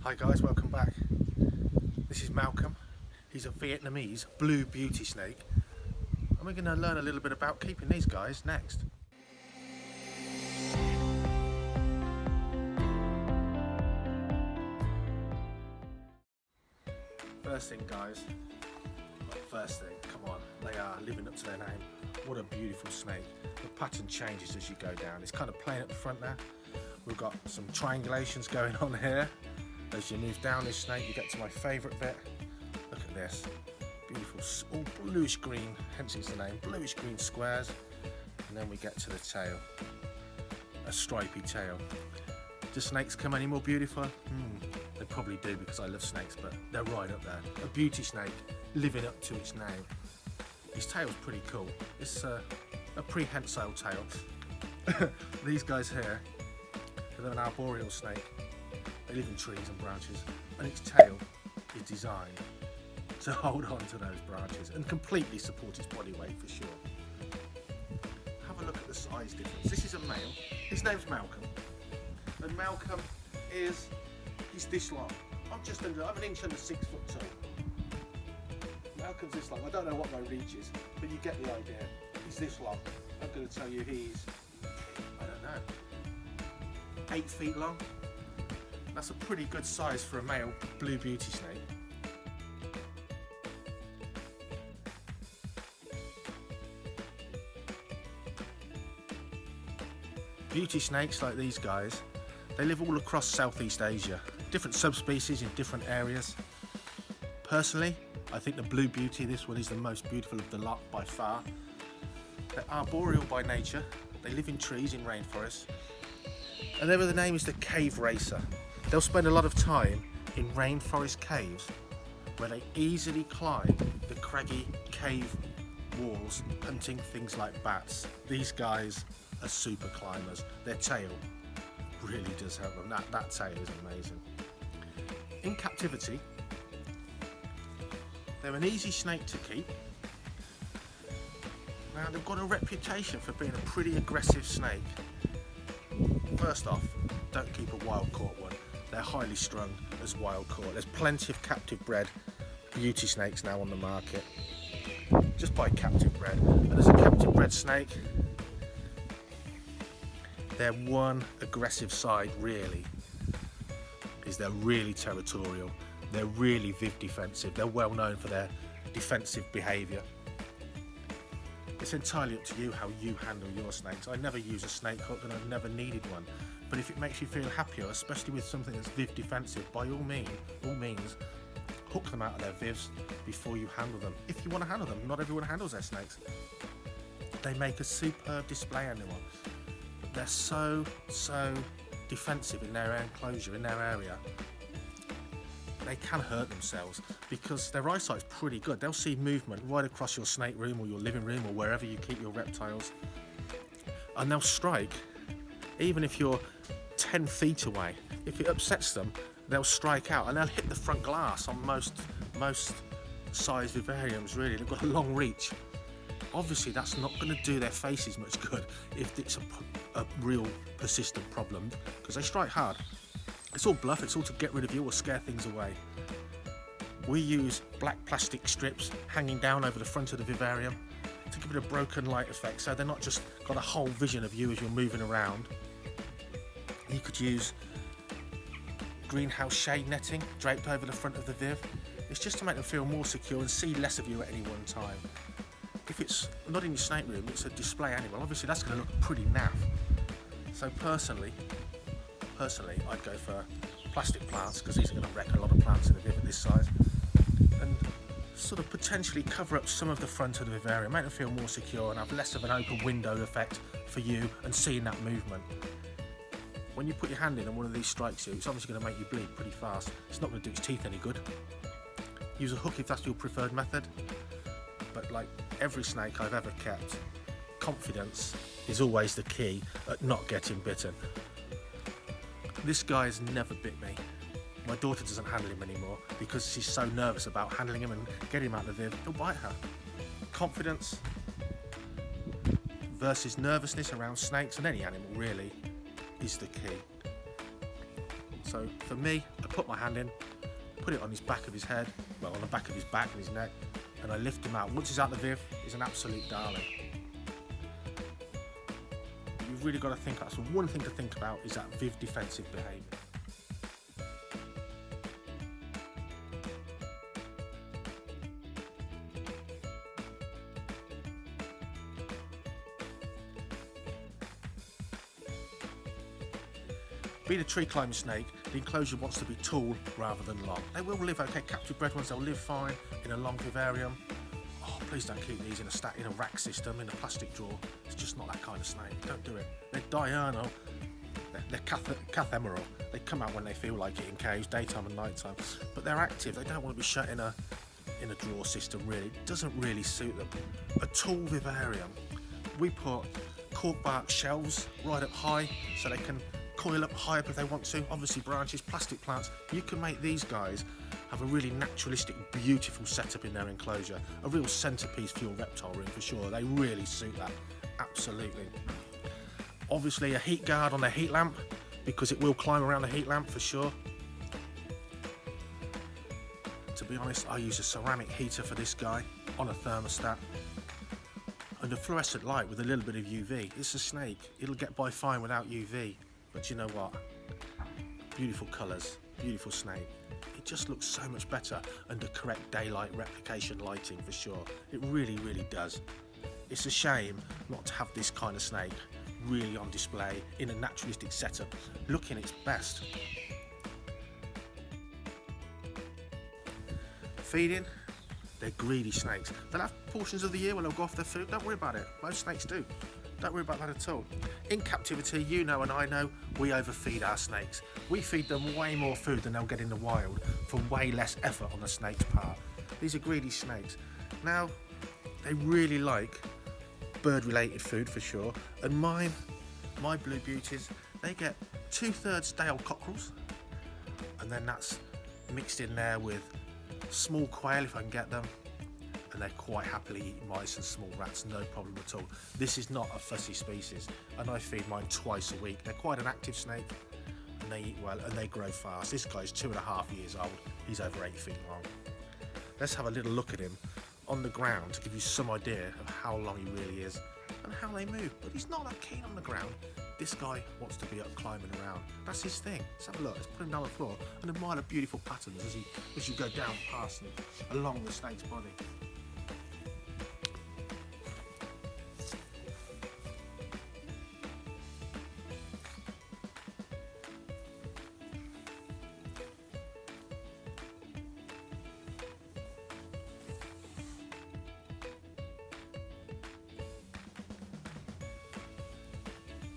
Hi guys, welcome back. This is Malcolm. He's a Vietnamese blue beauty snake, and we're going to learn a little bit about keeping these guys next. First thing guys, come on, they are living up to their name. What a beautiful snake. The pattern changes as you go down. It's kind of plain at the front there. We've got some triangulations going on here. As you move down this snake, you get to my favourite bit. Look at this, beautiful, all bluish green, hence it's the name, bluish green squares. And then we get to the tail, a stripy tail. Do snakes come any more beautiful? They probably do, because I love snakes, but they're right up there. A beauty snake living up to its name. His tail's pretty cool. It's a prehensile tail. These guys here, they're an arboreal snake. They live in trees and branches, and its tail is designed to hold on to those branches and completely support its body weight for sure. Have a look at the size difference. This is a male. His name's Malcolm, and Malcolm he's this long. I'm an inch under 6 foot tall. Malcolm's this long. I don't know what my reach is, but you get the idea. He's this long. I'm going to tell you he's, I don't know, 8 feet long. That's a pretty good size for a male blue beauty snake. Beauty snakes like these guys, they live all across Southeast Asia, different subspecies in different areas. Personally, I think the blue beauty, this one, is the most beautiful of the lot by far. They're arboreal by nature, they live in trees in rainforests, and their other name is the cave racer. They'll spend a lot of time in rainforest caves where they easily climb the craggy cave walls, hunting things like bats. These guys are super climbers. Their tail really does help them. That tail is amazing. In captivity, they're an easy snake to keep. Now, they've got a reputation for being a pretty aggressive snake. First off, don't keep a wild caught one. They're highly strung as wild caught. There's plenty of captive bred beauty snakes now on the market. Just buy captive bred. And as a captive bred snake, their one aggressive side really is they're really territorial. They're really viv defensive. They're well known for their defensive behaviour. It's entirely up to you how you handle your snakes. I never use a snake hook, and I've never needed one. But if it makes you feel happier, especially with something that's viv defensive, by all means, hook them out of their vivs before you handle them. If you want to handle them, not everyone handles their snakes. They make a superb display animal. They're so defensive in their enclosure, in their area. They can hurt themselves because their eyesight's pretty good. They'll see movement right across your snake room or your living room or wherever you keep your reptiles, and they'll strike even if you're 10 feet away. If it upsets them, they'll strike out, and they'll hit the front glass on most size vivariums. Really, they've got a long reach. Obviously that's not going to do their faces much good if it's a real persistent problem, because they strike hard. It's all bluff, it's all to get rid of you or scare things away. We use black plastic strips hanging down over the front of the vivarium to give it a broken light effect, so they're not just got a whole vision of you as you're moving around. You could use greenhouse shade netting draped over the front of the viv. It's just to make them feel more secure and see less of you at any one time. If it's not in your snake room, it's a display animal, obviously that's going to look pretty naff. So personally, I'd go for plastic plants, because these are going to wreck a lot of plants in a viv at this size, and sort of potentially cover up some of the front of the vivarium, make them feel more secure and have less of an open window effect for you and seeing that movement. When you put your hand in and one of these strikes you, it's obviously going to make you bleed pretty fast. It's not going to do its teeth any good. Use a hook if that's your preferred method, but like every snake I've ever kept, confidence is always the key at not getting bitten. This guy has never bit me. My daughter doesn't handle him anymore because she's so nervous about handling him and getting him out of the viv. He'll bite her. Confidence versus nervousness around snakes, and any animal really, is the key. So for me, a put my hand in, put it on his back of his head, well, on the back of his back and his neck, and I lift him out. Once he's out the viv, he's an absolute darling. But you've really got to think, that's one thing to think about, is that viv defensive behaviour. Being a tree climbing snake, the enclosure wants to be tall rather than long. They will live okay, captive bred ones, they'll live fine in a long vivarium. Oh, please don't keep these in a rack system, in a plastic drawer. It's just not that kind of snake, don't do it. They're diurnal, they're cathemeral. They come out when they feel like it in caves, daytime and nighttime. But they're active, they don't want to be shut in a drawer system really. It doesn't really suit them. A tall vivarium, we put cork bark shelves right up high so they can coil up high up if they want to, obviously branches, plastic plants. You can make these guys have a really naturalistic, beautiful setup in their enclosure, a real centerpiece for your reptile room for sure. They really suit that, absolutely. Obviously a heat guard on their heat lamp, because it will climb around the heat lamp for sure. To be honest, I use a ceramic heater for this guy on a thermostat, and a fluorescent light with a little bit of UV. It's a snake, it'll get by fine without UV. But you know what? Beautiful colours, beautiful snake. It just looks so much better under correct daylight replication lighting for sure. It really, really does. It's a shame not to have this kind of snake really on display in a naturalistic setup, looking its best. Feeding, they're greedy snakes. They'll have portions of the year when they'll go off their food. Don't worry about it. Most snakes do. Don't worry about that at all. In captivity, you know and I know, we overfeed our snakes. We feed them way more food than they'll get in the wild for way less effort on the snake's part. These are greedy snakes. Now, they really like bird-related food for sure, and my blue beauties, they get 2/3 day-old cockerels, and then that's mixed in there with small quail if I can get them, and they quite happily eat mice and small rats, no problem at all. This is not a fussy species, and I feed mine twice a week. They're quite an active snake, and they eat well, and they grow fast. This guy's 2.5 years old. He's over 8 feet long. Let's have a little look at him on the ground to give you some idea of how long he really is and how they move. But he's not that keen on the ground. This guy wants to be up climbing around. That's his thing. Let's have a look. Let's put him down the floor and admire the beautiful patterns as you go down past him along the snake's body.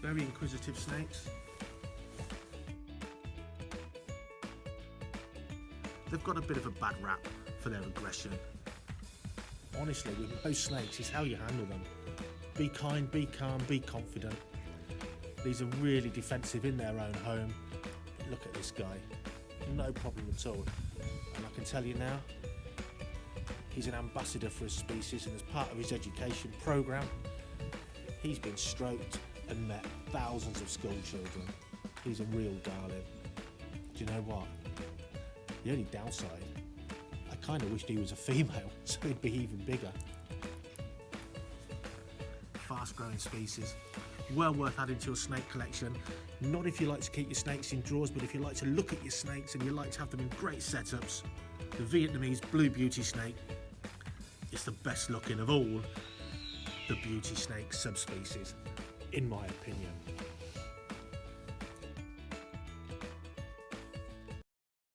Very inquisitive snakes. They've got a bit of a bad rap for their aggression. Honestly, with most snakes, it's how you handle them. Be kind, be calm, be confident. These are really defensive in their own home. Look at this guy, no problem at all. And I can tell you now, he's an ambassador for his species, and as part of his education program, he's been stroked and met thousands of school children. He's a real darling. Do you know what? The only downside, I kind of wished he was a female, so he'd be even bigger. Fast growing species, well worth adding to your snake collection. Not if you like to keep your snakes in drawers, but if you like to look at your snakes and you like to have them in great setups, the Vietnamese blue beauty snake is the best looking of all the beauty snake subspecies, in my opinion.